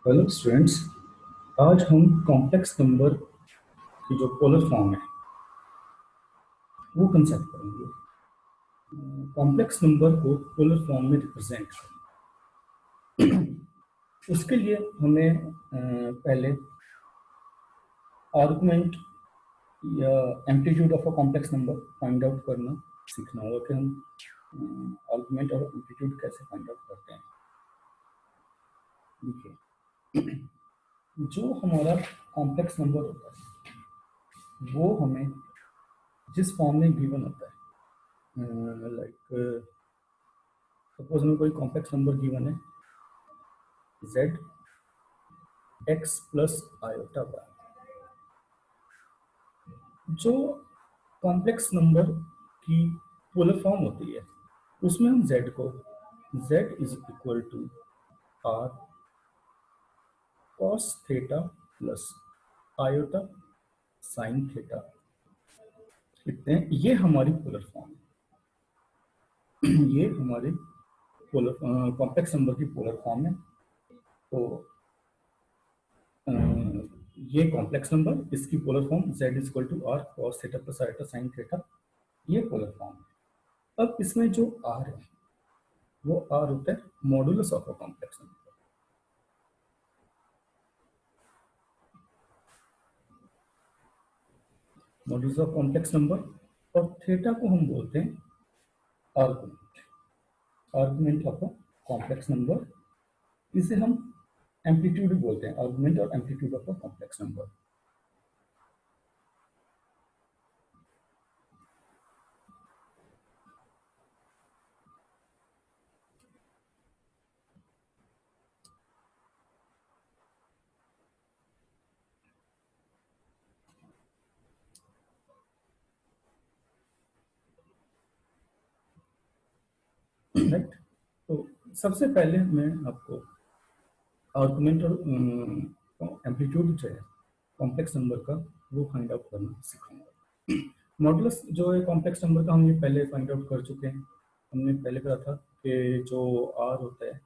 Hello students. आज हम complex number की जो पोलर फॉर्म है वो कंसेप्ट करेंगे। कॉम्प्लेक्स नंबर को पोलर फॉर्म में रिप्रेजेंट करेंगे। उसके लिए हमें पहले आर्गुमेंट या amplitude of a complex number find out करना सीखना होगा कि हम आर्गुमेंट और एम्पलीट्यूड कैसे फाइंड आउट करते हैं। देखिए, जो हमारा कॉम्प्लेक्स नंबर होता है वो हमें जिस फॉर्म में गिवन होता है, लाइक सपोज में कोई कॉम्प्लेक्स नंबर गिवन है z x plus iota y। जो कॉम्प्लेक्स नंबर की पोलर फॉर्म होती है उसमें हम z को z is equal to r cos theta plus iota sine theta लिखते हैं। ये हमारी पोलर फॉर्म है। ये हमारे पोलर कॉम्प्लेक्स नंबर की पोलर फॉर्म है। तो ये कॉम्प्लेक्स नंबर, इसकी polar form z is equal to r cos theta plus iota sine theta, ये पोलर फॉर्म है। अब इसमें जो r है वो r होता है modulus of a complex number. Modulus of complex number, और थीटा को हम बोलते हैं argument, argument of a complex number. इसे हम एम्पलीट्यूड बोलते हैं, आर्गुमेंट और amplitude of a complex number. Right. तो सबसे पहले मैं आपको आर्गुमेंट और एम्पलीट्यूड जो है कॉम्प्लेक्स नंबर का वो फाइंड आउट करना सिखाऊंगा। मॉडुलस जो है कॉम्प्लेक्स नंबर का हम ये पहले फाइंड आउट कर चुके हैं। हमने पहले कहा था कि जो आर होता है,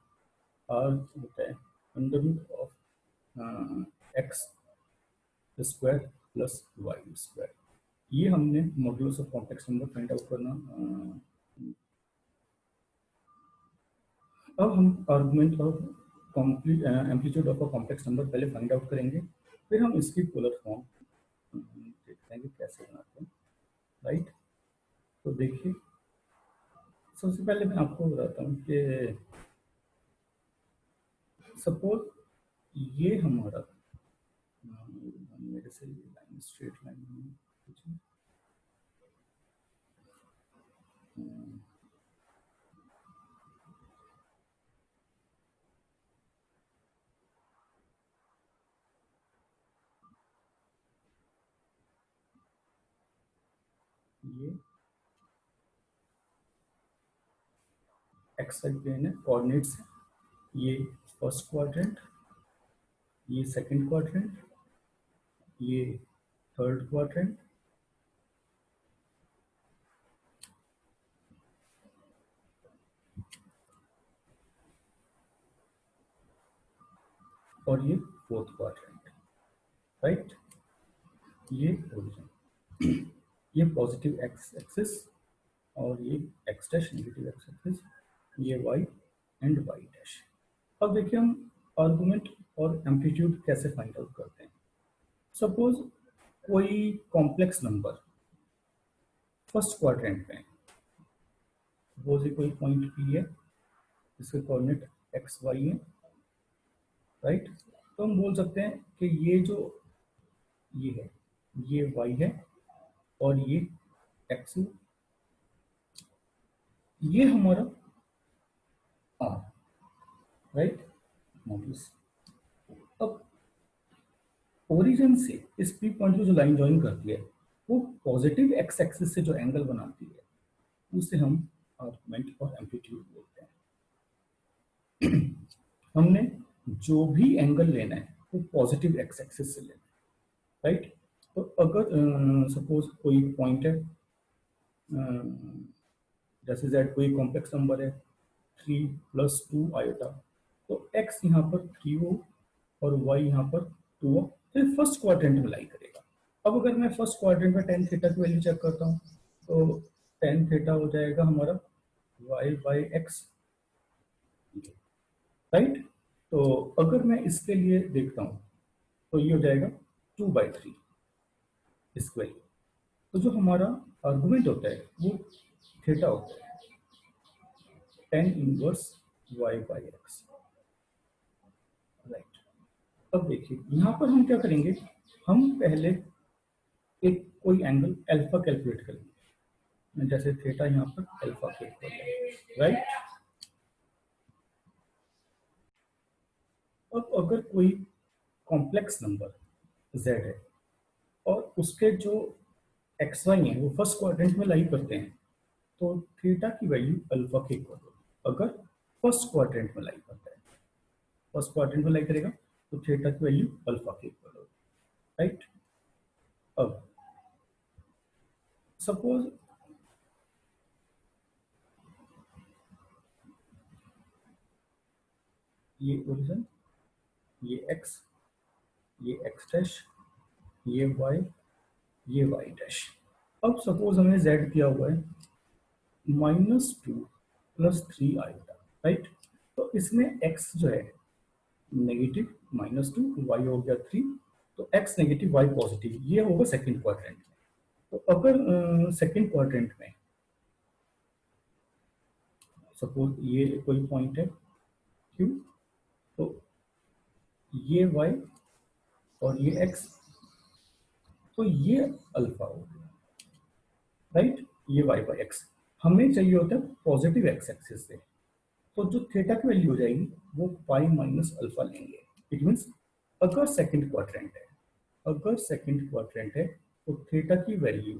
आर होता है under root of x square plus y square. ये हमने modulus of complex number find out करना। अब हम argument of complete amplitude of a complex number पहले फाइंड आउट करेंगे, फिर हम इसकी पोलर फॉर्म देखते हैं कि कैसे बनाते हैं। राइट। तो देखिए, सबसे पहले मैं आपको बताता हूँ कि सपोज ये हमारा मेरे से लाइन स्ट्रेट लाइन ये एक्स वाई प्लेन है, कोऑर्डिनेट्स है। ये फर्स्ट क्वाड्रेंट, ये सेकंड क्वाड्रेंट, ये थर्ड क्वाड्रेंट, और ये फोर्थ क्वाड्रेंट। राइट। ये ओरिजिन, ये पॉजिटिव एक्स एक्सिस और ये x dash negative x axis, ये वाई एंड वाई डैश। अब देखिए हम आर्गुमेंट और एम्पलीट्यूड कैसे फाइंड आउट करते हैं। सपोज कोई कॉम्प्लेक्स नंबर फर्स्ट क्वाड्रेंट में, सपोज कोई पॉइंट पी है, इसके कोऑर्डिनेट एक्स वाई है। राइट। तो हम बोल सकते हैं कि ये जो ये है ये वाई है और ये एक्स है, ये हमारा आर। राइट। मॉडुलस। अब ओरिजिन से इस पी पॉइंट को जो लाइन ज्वाइन करती है वो पॉजिटिव एक्स एक्सिस से जो एंगल बनाती है उसे हम आर्गुमेंट और एम्पलीट्यूड बोलते हैं। हमने जो भी एंगल लेना है वो पॉजिटिव एक्स एक्सिस से लेना है। राइट। तो अगर सपोज कोई पॉइंट है, जैसे जेड कोई कॉम्प्लेक्स नंबर है 3 + 2 आयोटा, तो एक्स यहाँ पर 3 हो और वाई यहाँ पर 2 हुआ, तो ये फर्स्ट क्वाड्रेंट में लाई करेगा। अब अगर मैं फर्स्ट क्वाड्रेंट में टेन थीटा की वैल्यू चेक करता हूँ, तो टेन थीटा हो जाएगा हमारा वाई बाई एक्स, राइट। तो अगर मैं इसके लिए देखता हूँ तो ये हो जाएगा 2/3 स्क्वायर। तो जो हमारा आर्गुमेंट होता है वो थीटा होता है, tan inverse y by x, right. अब देखिए यहाँ पर हम क्या करेंगे, हम पहले एक कोई एंगल अल्फा कैलकुलेट करेंगे, जैसे थीटा यहाँ पर अल्फा के इक्वल है, राइट। अब अगर कोई कॉम्प्लेक्स नंबर z है और उसके जो एक्स वाई है वो फर्स्ट क्वाड्रेंट में लाई करते हैं, तो थीटा की वैल्यू अल्फा के इक्वल होगी। अगर फर्स्ट क्वाड्रेंट में लाई करता है, फर्स्ट क्वाड्रेंट में लाई करेगा, तो थीटा की वैल्यू अल्फा के इक्वल होगी, राइट। अब सपोज ये ओरिजिन, ये x, ये x डैश, ये y, ये y डैश। अब सपोज हमें z दिया हुआ है -2 + 3 आयोटा, राइट। तो इसमें x जो है नेगेटिव -2, y हो गया 3, तो x नेगेटिव y पॉजिटिव, ये होगा सेकंड क्वाड्रेंट में। तो अगर सेकंड क्वाड्रेंट में सपोज ये कोई पॉइंट है q, तो ये y और ये x, तो ये अल्फा हो गया, राइट। ये y बाई एक्स हमें चाहिए होता है पॉजिटिव एक्स एक्सिस से, तो जो थीटा की वैल्यू हो जाएगी वो पाई माइनस अल्फा लेंगे। इट मीन्स अगर सेकंड क्वाड्रेंट है, अगर सेकंड क्वाड्रेंट है तो थीटा की वैल्यू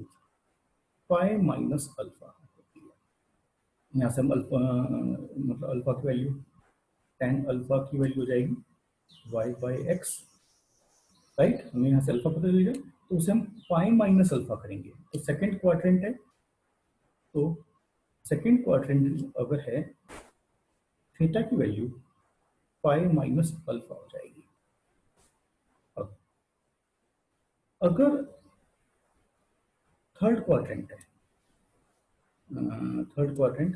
पाई माइनस अल्फा होती है। यहाँ से हम अल्फा मतलब अल्फा की वैल्यू, टेन अल्फा की वैल्यू हो जाएगी वाई बाई एक्स, राइट। हमें यहाँ से अल्फा पता चलेगा, तो उसे हम पाई माइनस अल्फा करेंगे। तो सेकंड क्वाड्रेंट है, तो सेकंड क्वाड्रेंट अगर है, थीटा की वैल्यू पाई माइनस अल्फा हो जाएगी। अब अगर थर्ड क्वाड्रेंट है, थर्ड क्वाड्रेंट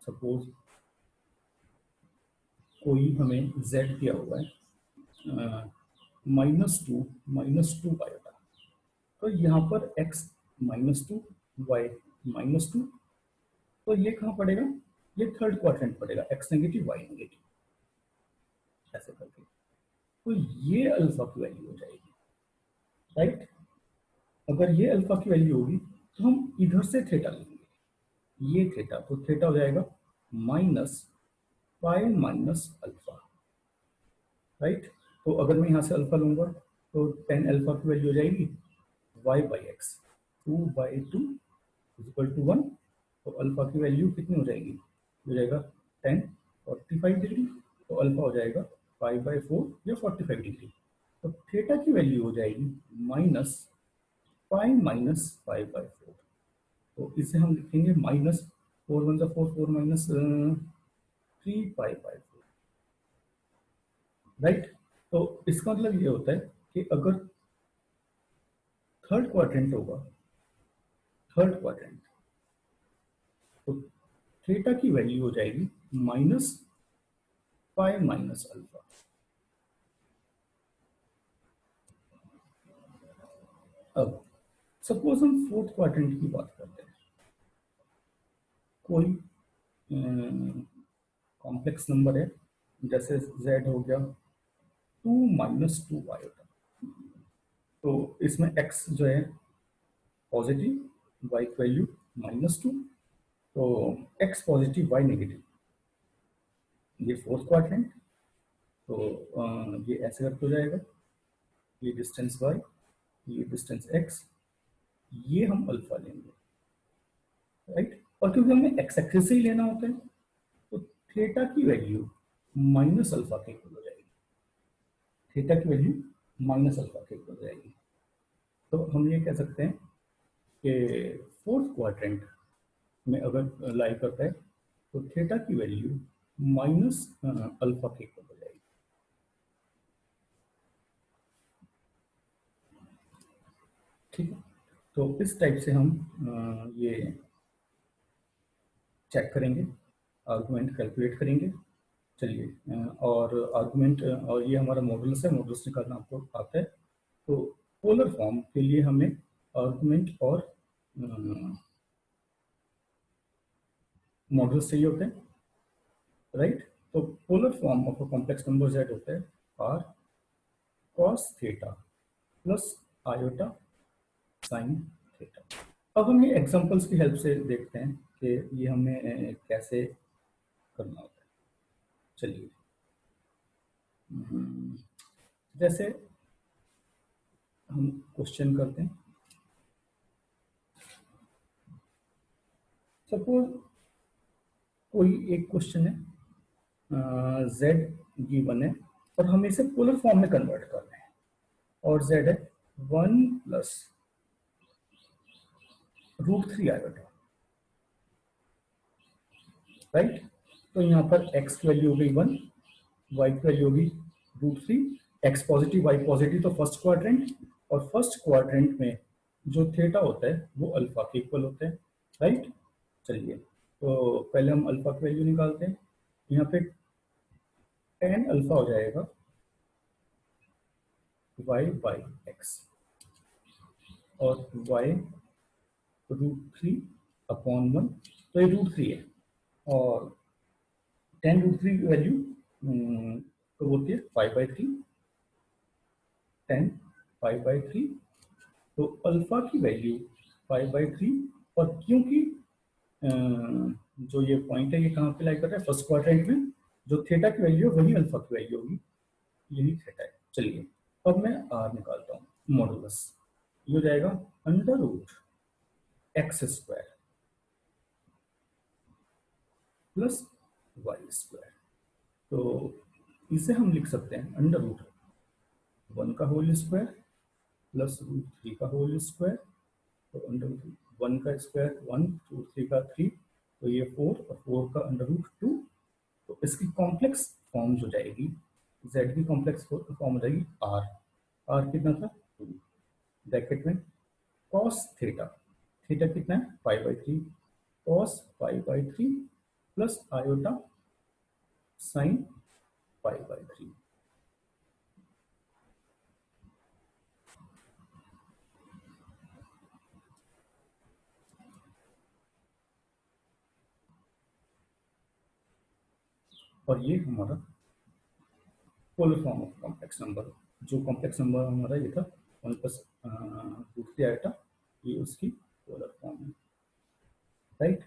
सपोज कोई हमें z दिया हुआ है -2 पायोटा, तो यहाँ पर x -2, y -2, तो ये कहाँ पड़ेगा, ये थर्ड क्वाड्रेंट पड़ेगा, x नेगेटिव y नेगेटिव, ऐसे करके। तो ये अल्फा की वैल्यू हो जाएगी, राइट। अगर ये अल्फा की वैल्यू होगी तो हम इधर से थीटा लेंगे, ये थीटा, तो थीटा हो जाएगा minus pi minus alpha, right. तो अगर मैं यहाँ से अल्फा लूंगा तो टेन अल्फा की वैल्यू हो जाएगी वाई बाई एक्स, 2/2 = 1। तो अल्फा की वैल्यू कितनी हो जाएगी, हो जाएगा 10 45 डिग्री, तो अल्फा हो जाएगा 5/4 या 45 डिग्री। तो थीटा की वैल्यू हो जाएगी माइनस पाई माइनस 5/4। तो इसे हम लिखेंगे माइनस 4 1 4 4 माइनस 3 पाई/4, राइट। तो इसका मतलब ये होता है कि अगर थर्ड क्वाड्रेंट होगा, थर्ड क्वाड्रेंट, तो थीटा की वैल्यू हो जाएगी माइनस पाई माइनस अल्फा। अब सपोज हम फोर्थ क्वाड्रेंट की बात करते हैं, कोई कॉम्प्लेक्स नंबर है, जैसे z हो गया 2 - 2 आयोटा, तो इसमें x जो है पॉजिटिव, y की वैल्यू -2, तो x पॉजिटिव y नेगेटिव, ये फोर्थ क्वाड्रेंट। तो ये ऐसे करके हो जाएगा, ये डिस्टेंस y, ये डिस्टेंस x, ये हम अल्फा लेंगे, राइट। और क्योंकि हमें एक्स एक्सिस से ही लेना होता है, तो थीटा की वैल्यू माइनस अल्फा के इक्वल हो जाएगी, थीटा की वैल्यू माइनस अल्फा के इक्वल हो जाएगी। तो हम ये कह सकते हैं कि फोर्थ क्वाड्रेंट में अगर लाई करता है तो थीटा की वैल्यू माइनस अल्फा के इक्वल हो जाएगी। ठीक है, तो इस टाइप से हम ये चेक करेंगे, आर्गुमेंट कैलकुलेट करेंगे। चलिए और आर्गुमेंट और ये हमारा मॉडल्स है, मॉडल्स निकालना आपको आता है। तो पोलर फॉर्म के लिए हमें आर्गुमेंट और मॉडल्स चाहिए होते हैं, राइट। तो polar form of a complex number z होता है r cos theta plus iota sine theta. अब हम ये एग्जांपल्स की हेल्प से देखते हैं कि ये हमें कैसे करना होता है। चलिए जैसे हम क्वेश्चन करते हैं, सपोज कोई एक क्वेश्चन है, z गिवन है और हमें इसे पोलर फॉर्म में कन्वर्ट करना है, और z है 1 + √3 आयोटा, राइट। तो यहाँ पर x की वैल्यू हो गई 1, y की वैल्यू होगी √3, x पॉजिटिव y पॉजिटिव, तो फर्स्ट क्वाड्रेंट, और फर्स्ट क्वाड्रेंट में जो थीटा होता है वो अल्फा के इक्वल होता है, राइट। चलिए तो पहले हम अल्फा की वैल्यू निकालते हैं। यहाँ पे tan अल्फा हो जाएगा y/x और y √3/1, तो ये √3 है, और tan √3 की वैल्यू तो होती है 5/3, tan 5/3, तो अल्फा की वैल्यू 5/3, और क्योंकि जो ये पॉइंट है ये कहाँ पे लाई कर रहा है, फर्स्ट क्वाड्रेंट में, जो थीटा की वैल्यू है वही अल्फा की वैल्यू होगी, यही थीटा है। चलिए अब मैं आर निकालता हूँ, मॉडुलस ये हो जाएगा √x² प्लस y²। तो इसे हम लिख सकते हैं √1 का होल स्क्वायर प्लस √3 का होल स्क्वायर, तो √1 का स्क्वायर 1, √3 का 3, तो ये 4, और 4 का √2, तो इसकी कॉम्प्लेक्स फॉर्म जो जाएगी, z की कॉम्प्लेक्स फॉर्म हो जाएगी r कितना था 2, ब्रैकेट में cos थीटा, थीटा कितना है 5/3, cos 5/3 प्लस आयोटा साइन 5/3। और ये हमारा polar form of complex number, जो कॉम्प्लेक्स नंबर हमारा ये था 1 + √3 आयोटा, ये उसकी पोलर फॉर्म है, राइट।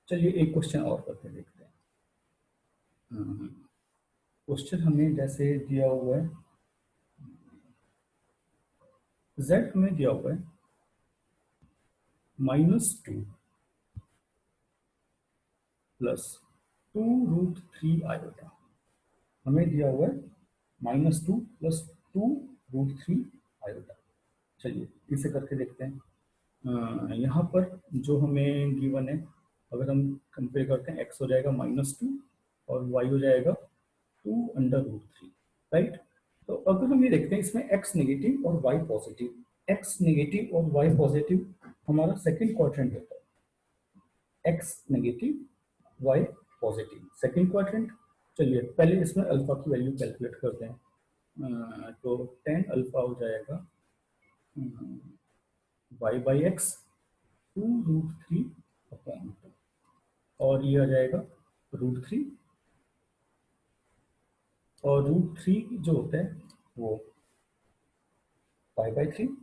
चलिए एक क्वेश्चन और करके देखते हैं। क्वेश्चन हमें जैसे दिया हुआ है, z हमें दिया हुआ है -2 + 2√3 आयोटा, हमें दिया हुआ है -2 + 2√3 आयोटा। चलिए इसे करके देखते हैं। यहाँ पर जो हमें गिवन है, अगर हम कंपेयर करते हैं, x हो जाएगा -2 और y हो जाएगा 2√3, राइट। तो अगर हम ये देखते हैं, इसमें x नेगेटिव और y पॉजिटिव, x नेगेटिव और y पॉजिटिव हमारा सेकंड क्वाड्रेंट होता है, x negative y positive second quadrant. चलिए पहले इसमें अल्फा की वैल्यू कैलकुलेट करते हैं। तो tan अल्फा हो जाएगा y/x 2√3/2, और ये आ जाएगा √3, और √3 जो होता है वो 5/3,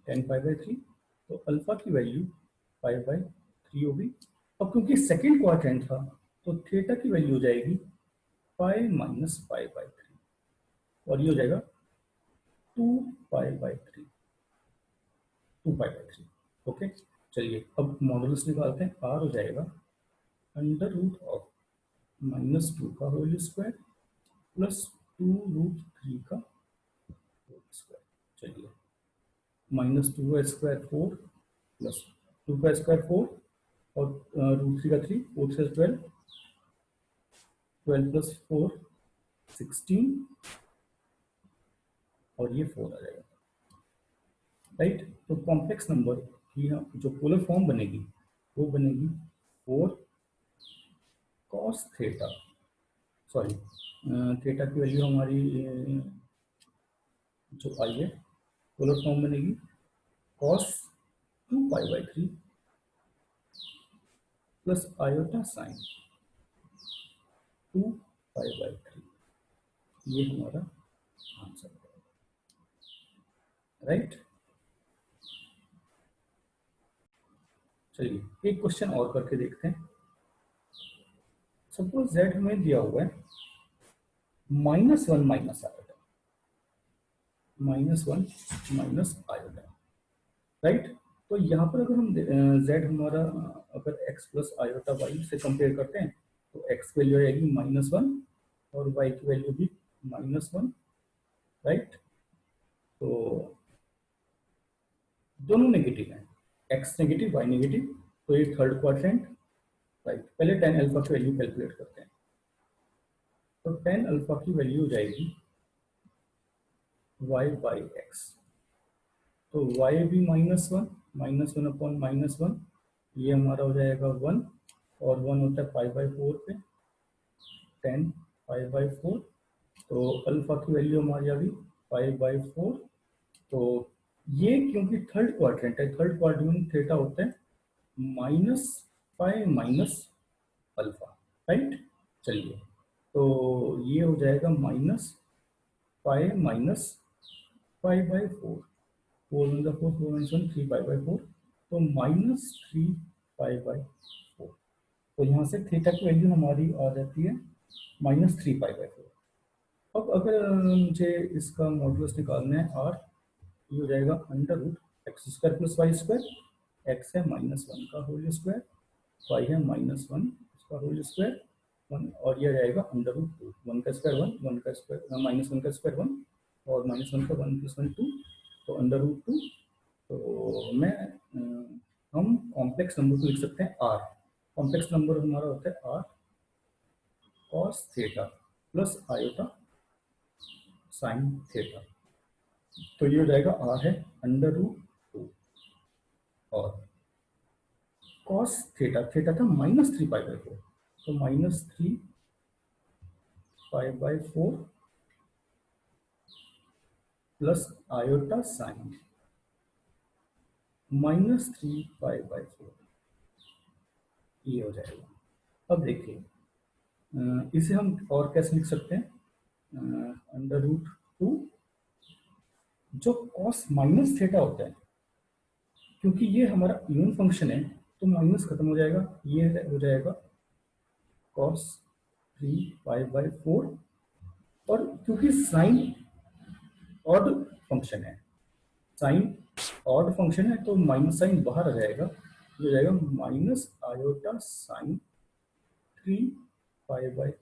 tan 5/3, तो अल्फा की वैल्यू 5/3 होगी। अब क्योंकि सेकेंड क्वाड्रेंट था, तो थीटा की वैल्यू हो जाएगी 5 - 5/3, और ये हो जाएगा 2π/3, 2π/3। ओके, चलिए अब मॉडुलस निकालते हैं। r हो जाएगा √-2 का होल स्क्वायर प्लस 2√3 का होल स्क्वायर। चलिए माइनस 2y² 4 प्लस 2y² 4 और √3 का 3, 4 से 12, 12 प्लस 4 16 और ये 4 आ जाएगा, राइट। तो कॉम्प्लेक्स नंबर की जो पोलर फॉर्म बनेगी वो बनेगी 4 cos थीटा, सॉरी थीटा की वैल्यू हमारी जो आई है पोलर फॉर्म बनेगी cos 2π/3 प्लस आयोटा साइन 2π/3, ये हमारा आंसर है, राइट। चलिए एक क्वेश्चन और करके देखते हैं। सपोज z हमें दिया हुआ है -1 माइनस आयोटा, -1 आयोटा, राइट। तो यहाँ पर अगर हम z हमारा अगर x प्लस आयोटा y से कंपेयर करते हैं तो x की वैल्यू आएगी -1 और y की वैल्यू भी -1, राइट। तो दोनों नेगेटिव हैं, x नेगेटिव y नेगेटिव, तो ये थर्ड क्वाड्रेंट, राइट। पहले tan अल्फा की वैल्यू कैलकुलेट करते हैं। तो tan अल्फा की वैल्यू हो जाएगी y/x, तो y भी -1 अपॉन -1, ये हमारा हो जाएगा 1 और 1 होता है π/4 पे, 10 π/4, तो अल्फा की वैल्यू हमारी आ गई π/4। तो ये क्योंकि थर्ड क्वाड्रेंट है, थर्ड क्वाड्रेंट में थीटा होता है -π अल्फा, राइट। चलिए तो ये हो जाएगा -π/4, 4 × 4 4 - 1 3 π/4, तो -3π/4। तो यहाँ से थीटा की वैल्यू हमारी आ जाती है -3 π/4। अब अगर मुझे इसका मॉड्यूलस निकालना है r, ये हो जाएगा √x² + y², x है -1 का होल स्क्वायर, y है -1 उसका होल स्क्वायर, 1 और ये जाएगा √2, 1 का स्क्वायर 1, 1 का स्क्वायर -1 का स्क्वायर 1 और -1 का 1 + 1 2, तो √2। तो मैं हम कॉम्प्लेक्स नंबर को लिख सकते हैं r, कॉम्प्लेक्स नंबर हमारा होता है r cos theta plus iota sine theta, तो ये हो जाएगा r है √2 और cos थीटा, थीटा था -3 π/4, तो -3 π/4 प्लस आयोटा साइन -3 π/4, ये हो जाएगा। अब देखिए इसे हम और कैसे लिख सकते हैं, √2 जो cos माइनस थीटा होता है, क्योंकि ये हमारा इवन फंक्शन है तो माइनस खत्म हो जाएगा, ये हो जाएगा cos 3 π/4, और क्योंकि साइन ऑड फंक्शन है, साइन ऑड फंक्शन है तो माइनस साइन बाहर आ जाएगा, ये हो जाएगा माइनस आयोटा साइन 3 π/4,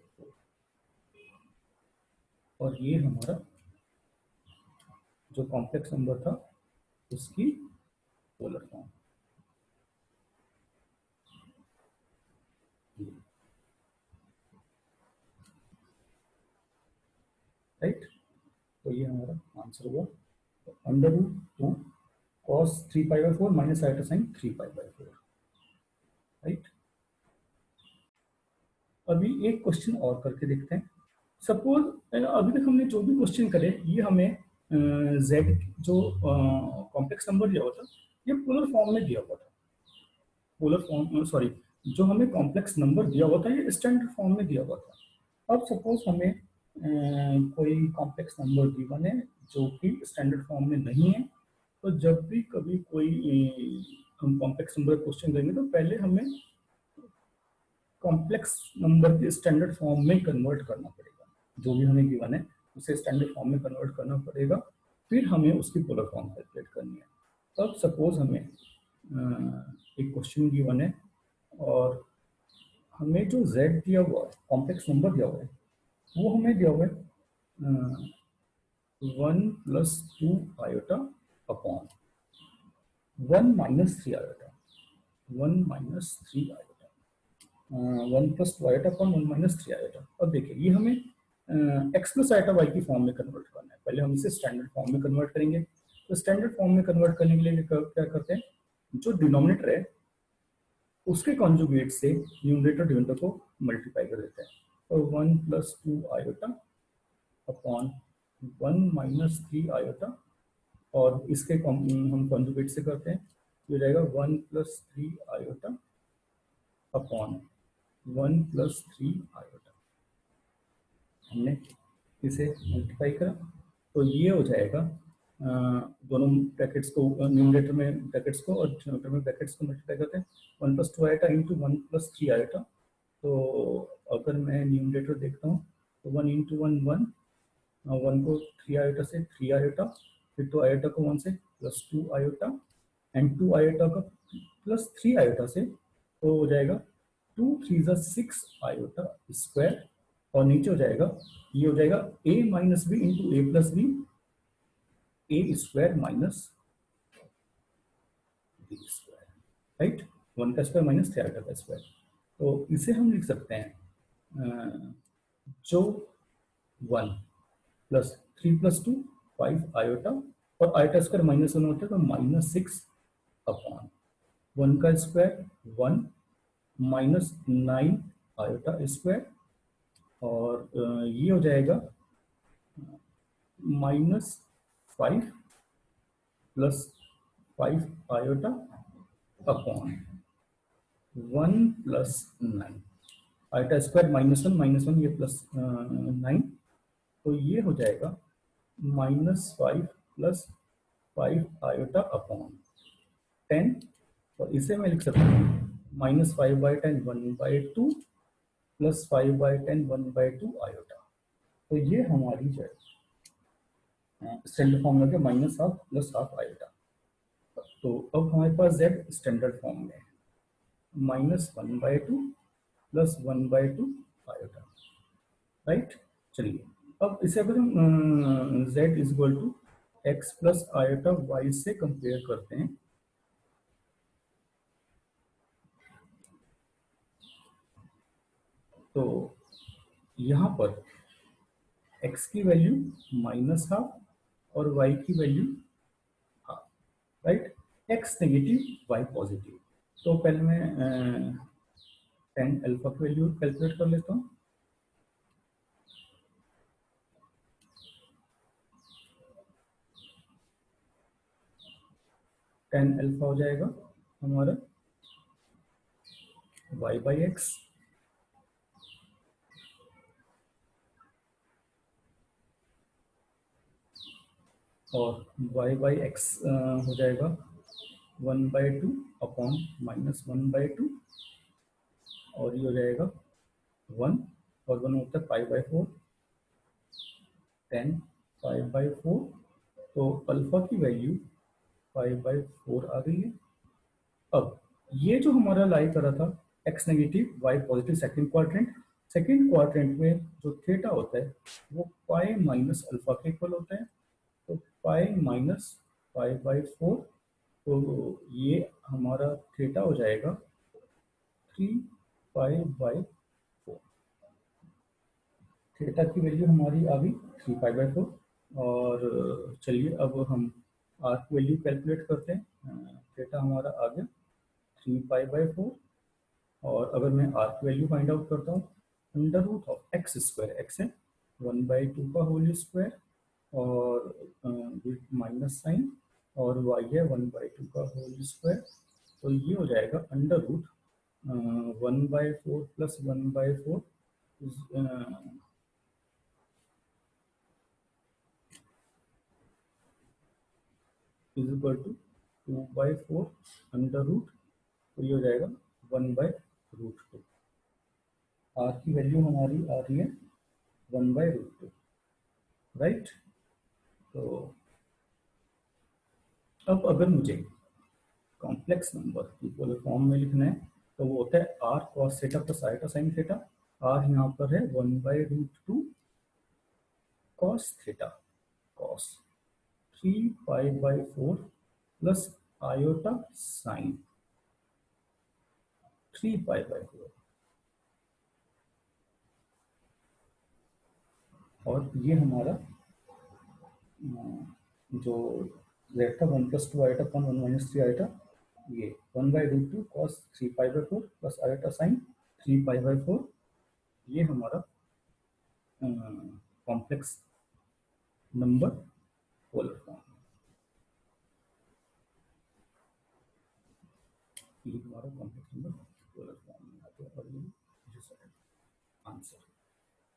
और ये हमारा जो कॉम्प्लेक्स नंबर था उसकी पोलर फॉर्म, राइट। तो ये हमारा आंसर हुआ √2 cos 3 π/4 minus iota sine 3 π/4, right. अभी एक क्वेश्चन और करके देखते हैं। सपोज अभी तक हमने जो भी क्वेश्चन करे ये हमें z जो कॉम्प्लेक्स नंबर दिया हुआ था ये पोलर फॉर्म में दिया हुआ था, पोलर फॉर्म सॉरी जो हमें कॉम्प्लेक्स नंबर दिया हुआ था ये स्टैंडर्ड फॉर्म में दिया हुआ था। अब सपोज हमें कोई कॉम्प्लेक्स नंबर गिवन है जो कि स्टैंडर्ड फॉर्म में नहीं है, तो जब भी कभी कोई हम कॉम्प्लेक्स नंबर क्वेश्चन करेंगे तो पहले हमें कॉम्प्लेक्स नंबर के स्टैंडर्ड फॉर्म में कन्वर्ट करना पड़ेगा, जो भी हमें गिवन है उसे स्टैंडर्ड फॉर्म में कन्वर्ट करना पड़ेगा, फिर हमें उसकी पोलर फॉर्म कैलकुलेट करनी है। अब सपोज हमें एक क्वेश्चन गिवन है और हमें जो z दिया हुआ है, कॉम्प्लेक्स नंबर दिया हुआ है, वो हमें दिया हुआ है 1 + 2 iota upon 1 minus 3 iota, 1 minus 3 iota, 1 + 2 iota upon 1 minus 3 iota. अब देखिए ये हमें x प्लस आयोटा y की फॉर्म में कन्वर्ट करना है। पहले हम इसे स्टैंडर्ड फॉर्म में कन्वर्ट करेंगे। तो स्टैंडर्ड फॉर्म में कन्वर्ट करने के लिए क्या करते हैं, जो डिनोमिनेटर है उसके कॉन्जुगेट से न्यूमरेटर डिनोमिनेटर को मल्टीप्लाई कर देते हैं। तो 1 + 2 आयोटा अपॉन 1 माइनस 3 आयोटा, और इसके हम कॉन्जुगेट से करते हैं, ये रहेगा 1 + 3 आयोटा अपॉन 1 + 3 आयोटा। हमने इसे मल्टीप्लाई करा तो ये हो जाएगा दोनों ब्रैकेट्स को, न्यूमरेटर में ब्रैकेट्स को और डिनोमिनेटर में ब्रैकेट्स को मल्टीप्लाई करते हैं। 1 + 2 आयोटा इंटू 1 + 3 आयोटा। तो अगर मैं न्यूमरेटर देखता हूँ तो 1 × 1 1, 1 को 3 आयोटा से 3 आयोटा, फिर 2 आयोटा को 1 से +2 आयोटा, एंड 2 आयोटा का +3 आयोटा से तो हो जाएगा 2 × 3 = 6 आयोटा स्क्वायर, और नीचे हो जाएगा, ये हो जाएगा a - b into a + b, a square minus b square, right. 1 का स्क्वायर माइनस 3 आयोटा का स्क्वायर। तो इसे हम लिख सकते हैं जो 1 + 3 + 2 5 आयोटा, और आयोटा स्क्वायर -1 होता है तो -6 अपॉन 1 का स्क्वायर 1 -9 आयोटा स्क्वायर, और ये हो जाएगा -5 + 5 आयोटा अपॉन 1 + 9 आयोटा स्क्वायर -1 ये +9, तो ये हो जाएगा -5 + 5 आयोटा अपॉन 10, और इसे मैं लिख सकता हूँ -5/10 1/2 + 5/10 1/2 आयोटा। तो ये हमारी जो है स्टैंडर्ड फॉर्म लगे -½ + ½ आयोटा। तो अब हमारे पास z स्टैंडर्ड फॉर्म में है -1/2 + 1/2 आयोटा, राइट। चलिए अब इसे अगर हम z = x + आयोटा y से कंपेयर करते हैं, तो यहाँ पर x की वैल्यू -½ और y की value ½ right. x negative y positive. तो पहले मैं tan अल्फा की वैल्यू कैलकुलेट कर लेता हूँ। tan अल्फा हो जाएगा हमारा y/x और y/x हो जाएगा 1/2 अपॉन -1/2, और ये हो जाएगा 1, और 1 होता है 5/4, 10 5/4, तो अल्फा की वैल्यू 5/4 आ गई है। अब ये जो हमारा लाई कर रहा था x negative y positive second quadrant में जो थीटा होता है वो पाई माइनस अल्फा के इक्वल होता है। तो पाई माइनस 5/4, तो ये हमारा थीटा हो जाएगा 3π/4। थीटा की वैल्यू हमारी आ गई 3π/4। और चलिए अब हम आर की वैल्यू कैलकुलेट करते हैं। थीटा हमारा आ गया 3π/4, और अगर मैं आर की वैल्यू फाइंड आउट करता हूँ, √x², x है 1/2 का होल स्क्वायर, और माइनस साइन, और y है 1/2 का होल स्क्वायर। तो ये हो जाएगा √1/4 + 1/4 = 2/4 अंडर रूट, तो ये हो जाएगा 1/√2। आर की वैल्यू हमारी आ रही है 1/√2, राइट। तो अब अगर मुझे कॉम्प्लेक्स नंबर की पोलर फॉर्म में लिखना है तो वो होता है r cos theta + iota sin theta. r यहाँ पर है 1/√2 cos theta, cos 3π/4 + iota sine 3π/4, और ये हमारा जो z था 1+2 आयोटा अपॉन 1 - 3 आयोटा, ये 1/√2 cos 3π/4 प्लस आयोटा साइन 3π/4, ये हमारा कॉम्प्लेक्स नंबर पोलर फॉर्म, ये हमारा कॉम्प्लेक्स नंबर पोलर फॉर्म में आता है, और ये आंसर।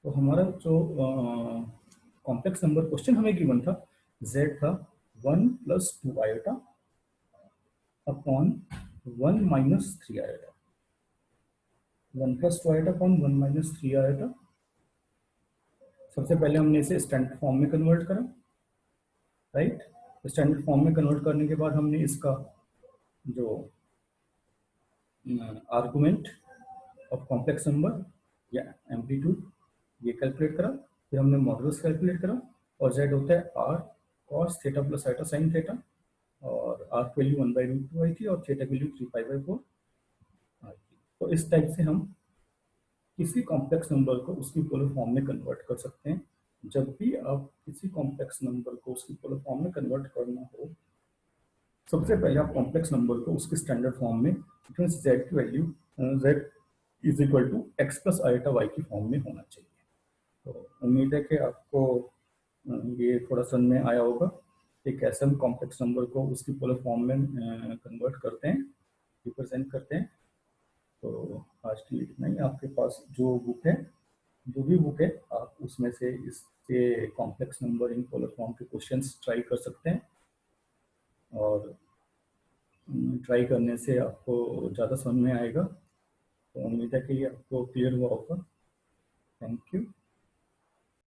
तो हमारा जो कॉम्प्लेक्स नंबर क्वेश्चन हमें गिवन था, z था 1+2 iota upon 1 - 3 iota, 1+2 iota upon 1 - 3 iota. सबसे पहले हमने इसे स्टैंडर्ड फॉर्म में कन्वर्ट करा, राइट। स्टैंडर्ड फॉर्म में कन्वर्ट करने के बाद हमने इसका जो आर्गुमेंट ऑफ कॉम्प्लेक्स नंबर या एम्पलीट्यूड ये कैलकुलेट करा, फिर हमने मॉडुलस कैलकुलेट करा, और z होता है r cos theta plus iota sine theta, और r की वैल्यू 1/√2 आई थी और थीटा की वैल्यू 3π/4 आई थी। तो इस टाइप से हम किसी कॉम्प्लेक्स नंबर को उसकी पोलर फॉर्म में कन्वर्ट कर सकते हैं। जब भी आप किसी कॉम्प्लेक्स नंबर को उसकी पोलर फॉर्म में कन्वर्ट करना हो, सबसे पहले आप कॉम्प्लेक्स नंबर को उसके स्टैंडर्ड फॉर्म में, z की value z is equal to x plus iota y की फॉर्म में होना चाहिए। तो उम्मीद है कि आपको ये थोड़ा समझ में आया होगा कि कैसे हम कॉम्प्लेक्स नंबर को उसकी पोलर फॉर्म में कन्वर्ट करते हैं, रिप्रेजेंट करते हैं। तो आज के लिए इतना ही। आपके पास जो बुक है, जो भी बुक है, आप उसमें से इसके complex number in polar form के क्वेश्चंस ट्राई कर सकते हैं, और ट्राई करने से आपको ज़्यादा समझ में आएगा। तो उम्मीद है कि ये आपको क्लियर हुआ होगा। Thank you.